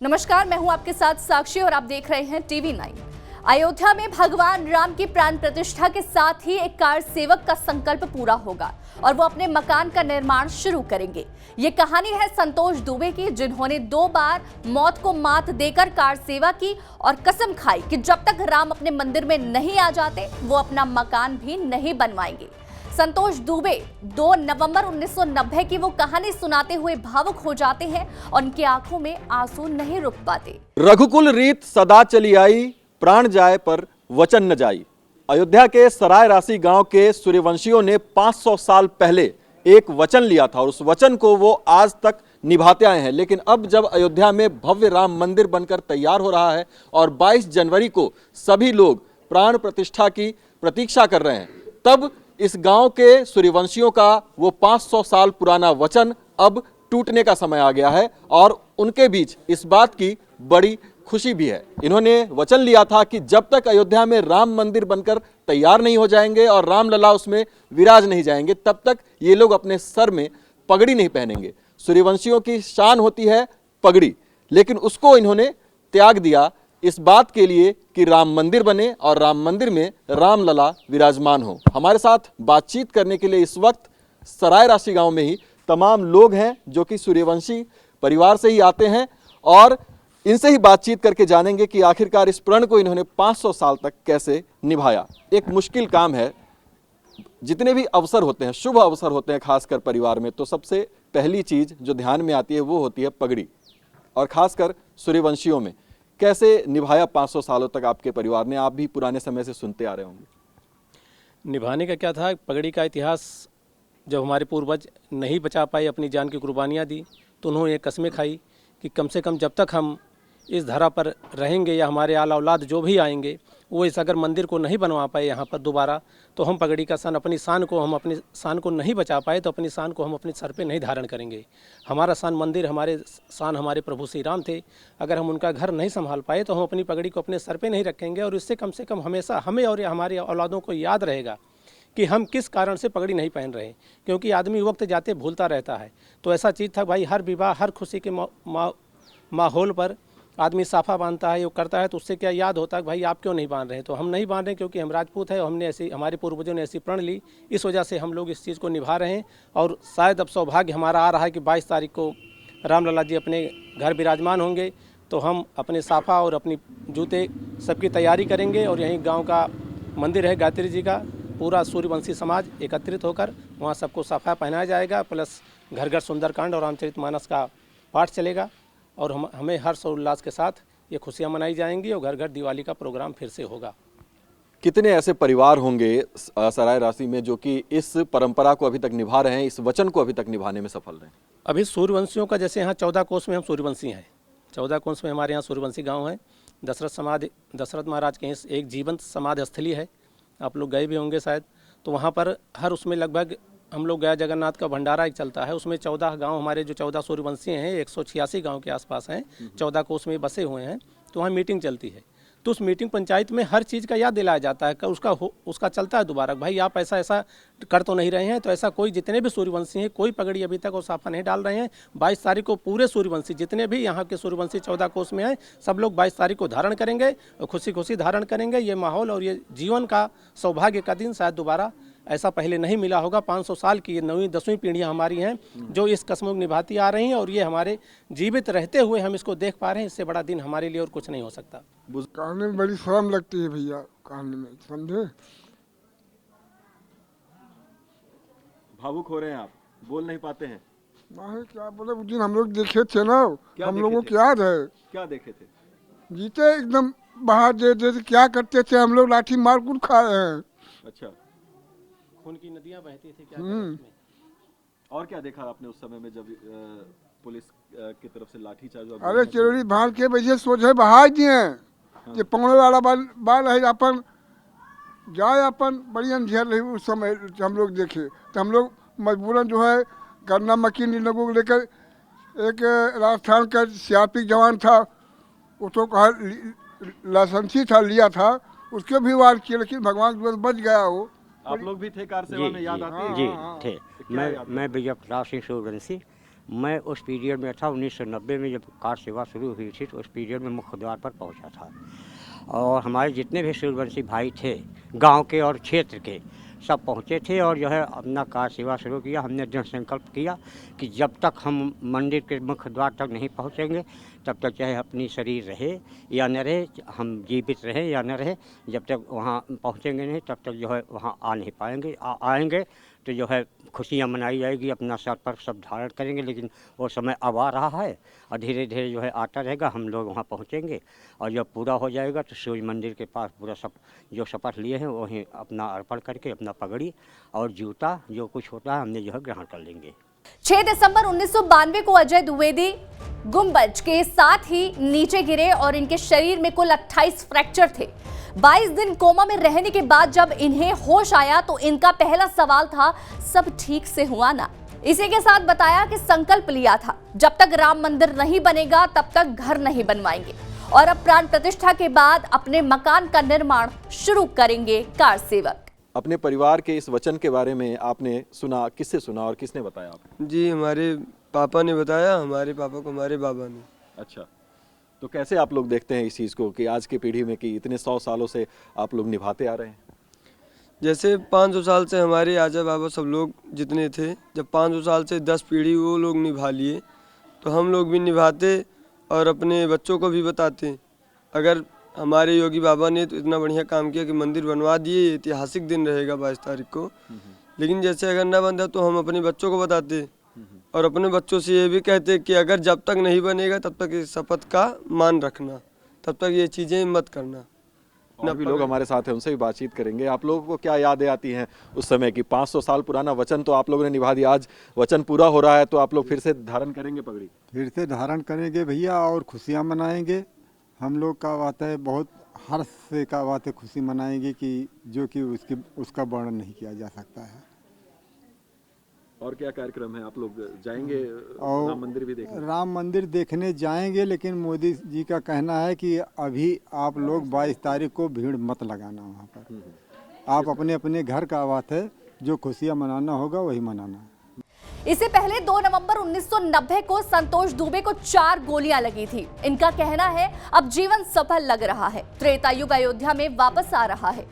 नमस्कार, मैं हूं आपके साथ साक्षी और आप देख रहे हैं TV9। अयोध्या में भगवान राम की प्राण प्रतिष्ठा के साथ ही एक कार सेवक का संकल्प पूरा होगा और वो अपने मकान का निर्माण शुरू करेंगे। ये कहानी है संतोष दुबे की, जिन्होंने 2 बार मौत को मात देकर कार सेवा की और कसम खाई कि जब तक राम अपने मंदिर में नहीं आ जाते वो अपना मकान भी नहीं बनवाएंगे। संतोष दुबे 2 नवंबर 1990 की वो कहानी सुनाते हुए भावुक हो जाते हैं और उनकी आंखों में आंसू नहीं रुक पाते। रघुकुल रीत सदा चली आई, प्राण जाए पर वचन न जाई। अयोध्या के सराय राशि गांव के सूर्यवंशियों ने 500 साल पहले एक वचन लिया था और उस वचन को वो आज तक निभाते आए हैं। लेकिन अब जब अयोध्या में भव्य राम मंदिर बनकर तैयार हो रहा है और 22 जनवरी को सभी लोग प्राण प्रतिष्ठा की प्रतीक्षा कर रहे हैं, तब इस गांव के सूर्यवंशियों का वो 500 साल पुराना वचन अब टूटने का समय आ गया है और उनके बीच इस बात की बड़ी खुशी भी है। इन्होंने वचन लिया था कि जब तक अयोध्या में राम मंदिर बनकर तैयार नहीं हो जाएंगे और रामलला उसमें विराज नहीं जाएंगे, तब तक ये लोग अपने सर में पगड़ी नहीं पहनेंगे। सूर्यवंशियों की शान होती है पगड़ी, लेकिन उसको इन्होंने त्याग दिया इस बात के लिए कि राम मंदिर बने और राम मंदिर में रामलला विराजमान हो। हमारे साथ बातचीत करने के लिए इस वक्त सराय राशि गांव में ही तमाम लोग हैं जो कि सूर्यवंशी परिवार से ही आते हैं और इनसे ही बातचीत करके जानेंगे कि आखिरकार इस प्रण को इन्होंने 500 साल तक कैसे निभाया। एक मुश्किल काम है। जितने भी अवसर होते हैं, शुभ अवसर होते हैं, खासकर परिवार में, तो सबसे पहली चीज जो ध्यान में आती है वो होती है पगड़ी। और खासकर सूर्यवंशियों में कैसे निभाया 500 सालों तक आपके परिवार ने? आप भी पुराने समय से सुनते आ रहे होंगे। निभाने का क्या था, पगड़ी का इतिहास जब हमारे पूर्वज नहीं बचा पाए, अपनी जान की कुर्बानियाँ दी, तो उन्होंने एक कस्में खाई कि कम से कम जब तक हम इस धरा पर रहेंगे या हमारे आला औलाद जो भी आएंगे वो इस अगर मंदिर को नहीं बनवा पाए यहाँ पर दोबारा, तो हम पगड़ी का सान, अपनी शान को हम अपनी शान को नहीं बचा पाए तो अपनी शान को हम अपने सर पे नहीं धारण करेंगे। हमारा शान मंदिर, हमारे शान हमारे प्रभु श्री राम थे। अगर हम उनका घर नहीं संभाल पाए तो हम अपनी पगड़ी को अपने सर पे नहीं रखेंगे और इससे कम से कम हमेशा हमें और हमारे औलादों को याद रहेगा कि हम किस कारण से पगड़ी नहीं पहन रहे, क्योंकि आदमी वक्त जाते भूलता रहता है। तो ऐसा चीज़ था भाई, हर विवाह, हर खुशी के माहौल पर आदमी साफा बांधता है, वो करता है, तो उससे क्या याद होता है भाई आप क्यों नहीं बांध रहे? तो हम नहीं बांध रहे क्योंकि हम राजपूत हैं और हमने ऐसी, हमारे पूर्वजों ने ऐसी प्रण ली, इस वजह से हम लोग इस चीज़ को निभा रहे हैं। और शायद अब सौभाग्य हमारा आ रहा है कि 22 तारीख को रामलला जी अपने घर विराजमान होंगे, तो हम अपने साफा और अपनी जूते सबकी तैयारी करेंगे और यहीं गाँव का मंदिर है गायत्री जी का, पूरा सूर्यवंशी समाज एकत्रित होकर वहाँ सबको साफा पहनाया जाएगा, प्लस घर घर सुंदरकांड और रामचरितमानस का पाठ चलेगा और हमें हर्ष और उल्लास के साथ ये खुशियाँ मनाई जाएंगी और घर घर दिवाली का प्रोग्राम फिर से होगा। कितने ऐसे परिवार होंगे सराय राशि में जो कि इस परंपरा को अभी तक निभा रहे हैं, इस वचन को अभी तक निभाने में सफल रहे? अभी सूर्यवंशियों का जैसे यहाँ 14 कोस में हम सूर्यवंशी हैं, 14 कोस में हमारे यहाँ सूर्यवंशी गाँव है। दशरथ महाराज के एक जीवंत समाधि स्थली है, आप लोग गए भी होंगे शायद। तो वहाँ पर हर उसमें लगभग हम लोग गया जगन्नाथ का भंडारा एक चलता है, उसमें 14 गांव हमारे जो 14 सूर्यवंशी हैं 186 गांव के आसपास हैं, 14 कोस में बसे हुए हैं। तो वहाँ मीटिंग चलती है, तो उस मीटिंग पंचायत में हर चीज़ का याद दिलाया जाता है, उसका चलता है दोबारा, भाई आप ऐसा कर तो नहीं रहे हैं। तो ऐसा कोई, जितने भी सूर्यवंशी हैं, कोई पगड़ी अभी तक और साफा नहीं डाल रहे हैं। 22 तारीख को पूरे सूर्यवंशी, जितने भी यहाँ के सूर्यवंशी 14 कोस में हैं, सब लोग 22 तारीख को धारण करेंगे और खुशी खुशी धारण करेंगे। ये माहौल और ये जीवन का सौभाग्य का दिन शायद दोबारा ऐसा पहले नहीं मिला होगा। 500 साल की ये 9वीं 10वीं पीढ़ियाँ हमारी हैं जो इस कसम को निभाती आ रही हैं और ये हमारे जीवित रहते हुए हम इसको देख पा रहे हैं। इससे बड़ा दिन हमारे लिए और कुछ नहीं हो सकता। कहने में बड़ी शर्म लगती है भैया, कहने में, समझे? भावुक हो रहे हैं आप, बोल नहीं पाते हैं। माहे क्या बोले, उस दिन हम लोग देखे थे ना, हम लोगों को याद है। क्या देखे थे? जीते एकदम बाहर दे क्या करते थे हम लोग, लाठी मार कूट खाए हैं। अच्छा, खून की नदियां बहती थी क्या? और क्या देखा आपने उस समय में जब पुलिस की तरफ से लाठीचार्ज? अरे चिरौरी भार के वजह सोचे बहा दिए। ये पौने वाला बाल है अपन जाए, अपन बड़ी अंधेर रही उस समय हम लोग देखे, तो हम लोग मजबूरन जो है गन्ना मकीन इन लोगों को लेकर, एक राजस्थान का सीआरपी जवान था, उसको कहा लाइसेंसी था, लिया था, उसके भी वार किए, लेकिन भगवान की बच गया वो। आप लोग भी थे कार सेवा में, याद आती है? जी थे। मैं विजय प्रताप सिंह सूर्यवंशी, मैं उस पीरियड में था 1990 में, जब कार सेवा शुरू हुई थी तो उस पीरियड में मुख्य द्वार पर पहुंचा था। और हमारे जितने भी सूर्यवंशी भाई थे गांव के और क्षेत्र के, सब पहुंचे थे और जो है अपना कार सेवा शुरू किया। हमने दृढ़ संकल्प किया कि जब तक हम मंदिर के मुख्य द्वार तक नहीं पहुंचेंगे तब तक चाहे अपनी शरीर रहे या न रहे, हम जीवित रहे या न रहे, जब तक वहाँ पहुँचेंगे नहीं तब तक जो है वहाँ आ नहीं पाएंगे। आएंगे तो जो है खुशियाँ मनाई जाएगी, अपना सर पर सब धारण करेंगे। लेकिन वो समय अब आ रहा है और धीरे धीरे जो है आता रहेगा, हम लोग वहाँ पहुँचेंगे। और जब पूरा हो जाएगा तो सूर्य मंदिर के पास पूरा सब जो शपथ लिए हैं वहीं अपना अर्पण करके अपना पगड़ी और जूता जो कुछ होता है हमने जो है ग्रहण कर लेंगे। 6 दिसंबर 1992 को अजय द्विवेदी गुंबज के साथ ही नीचे गिरे और इनके शरीर में कुल 28 फ्रैक्चर थे। 22 दिन कोमा में रहने के बाद जब इन्हें होश आया तो इनका पहला सवाल था, सब ठीक से हुआ ना। इसी के साथ बताया कि संकल्प लिया था, जब तक राम मंदिर नहीं बनेगा तब तक घर नहीं बनवाएंगे और अब प्राण प्रतिष्ठा के बाद अपने मकान का निर्माण शुरू करेंगे कार सेवक। अपने परिवार के इस वचन के बारे में आपने सुना, किससे सुना और किसने बताया आपको? जी, हमारे पापा ने बताया, हमारे पापा को हमारे बाबा ने। अच्छा, तो कैसे आप लोग देखते हैं इस चीज़ को कि आज की पीढ़ी में कि इतने 100 सालों से आप लोग निभाते आ रहे हैं? जैसे 500 साल से हमारे आजा बाबा सब लोग जितने थे, जब 500 साल से 10 पीढ़ी वो लोग निभा लिए तो हम लोग भी निभाते और अपने बच्चों को भी बताते। अगर हमारे योगी बाबा ने तो इतना बढ़िया काम किया कि मंदिर बनवा दिए, ये ऐतिहासिक दिन रहेगा 22 तारीख को। लेकिन जैसे अगर ना बनता तो हम अपने बच्चों को बताते और अपने बच्चों से ये भी कहते कि अगर जब तक नहीं बनेगा तब तक इस शपथ का मान रखना, तब तक ये चीज़ें मत करना। और भी लोग हमारे साथ हैं, उनसे भी बातचीत करेंगे। आप लोगों को क्या यादें आती हैं उस समय की? 500 साल पुराना वचन तो आप लोगों ने निभा दिया, आज वचन पूरा हो रहा है तो आप लोग फिर से धारण करेंगे पगड़ी? फिर से धारण करेंगे भैया और खुशियाँ मनाएंगे। हम लोग का बात है, बहुत हर्ष से का बात है, खुशी मनाएंगे कि जो कि उसका वर्णन नहीं किया जा सकता है। और क्या कार्यक्रम है? आप लोग जाएंगे और राम मंदिर भी देखने? राम मंदिर देखने जाएंगे, लेकिन मोदी जी का कहना है कि अभी आप लोग 22 तारीख को भीड़ मत लगाना वहाँ पर। आप अपने अपने घर का बात है, जो खुशियाँ मनाना होगा वही मनाना। इससे पहले 2 नवंबर 1990 को संतोष दुबे को 4 गोलियां लगी थी। इनका कहना है अब जीवन सफल लग रहा है, त्रेता युग अयोध्या में वापस आ रहा है।